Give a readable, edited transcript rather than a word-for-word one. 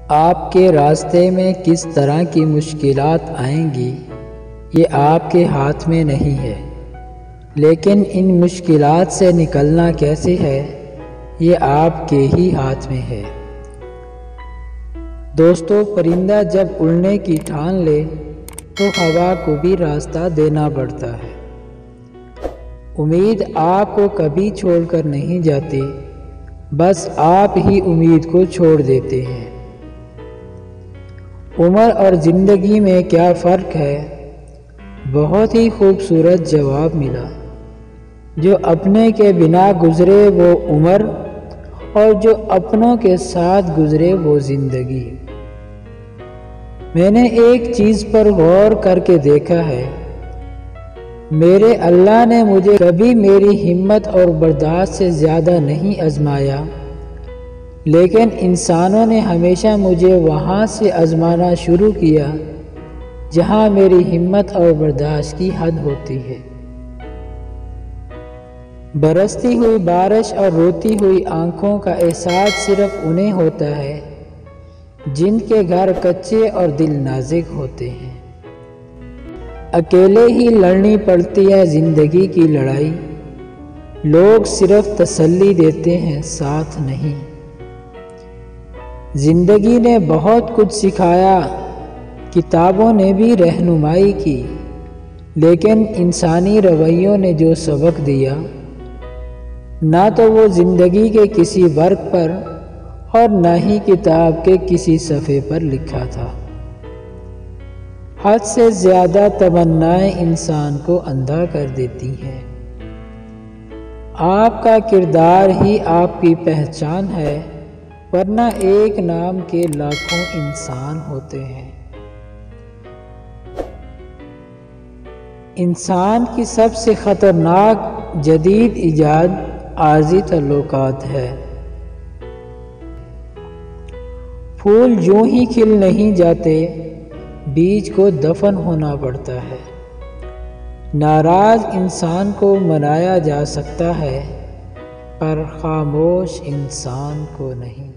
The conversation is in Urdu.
آپ کے راستے میں کس طرح کی مشکلات آئیں گی یہ آپ کے ہاتھ میں نہیں ہے، لیکن ان مشکلات سے نکلنا کیسے ہے یہ آپ کے ہی ہاتھ میں ہے۔ دوستو، پرندہ جب اڑنے کی ٹھان لے تو ہوا کو بھی راستہ دینا پڑتا ہے۔ امید آپ کو کبھی چھوڑ کر نہیں جاتی، بس آپ ہی امید کو چھوڑ دیتے ہیں۔ عمر اور زندگی میں کیا فرق ہے؟ بہت ہی خوبصورت جواب ملا۔ جو اپنے کے بنا گزرے وہ عمر، اور جو اپنوں کے ساتھ گزرے وہ زندگی۔ میں نے ایک چیز پر غور کر کے دیکھا ہے، میرے اللہ نے مجھے کبھی میری ہمت اور برداشت سے زیادہ نہیں آزمایا، لیکن انسانوں نے ہمیشہ مجھے وہاں سے آزمانا شروع کیا جہاں میری ہمت اور برداشت کی حد ہوتی ہے۔ برستی ہوئی بارش اور روتی ہوئی آنکھوں کا احساس صرف انہیں ہوتا ہے جن کے گھر کچے اور دل نازک ہوتے ہیں۔ اکیلے ہی لڑنی پڑتی ہے زندگی کی لڑائی، لوگ صرف تسلی دیتے ہیں، ساتھ نہیں۔ زندگی نے بہت کچھ سکھایا، کتابوں نے بھی رہنمائی کی، لیکن انسانی رویوں نے جو سبق دیا، نہ تو وہ زندگی کے کسی ورق پر اور نہ ہی کتاب کے کسی صفحے پر لکھا تھا۔ حد سے زیادہ تمنائیں انسان کو اندھا کر دیتی ہیں۔ آپ کا کردار ہی آپ کی پہچان ہے، ورنہ ایک نام کے لاکھوں انسان ہوتے ہیں۔ انسان کی سب سے خطرناک جدید ایجاد عارضی تعلقات ہے۔ پھول یوں ہی کھل نہیں جاتے، بیج کو دفن ہونا پڑتا ہے۔ ناراض انسان کو منایا جا سکتا ہے، پر خاموش انسان کو نہیں۔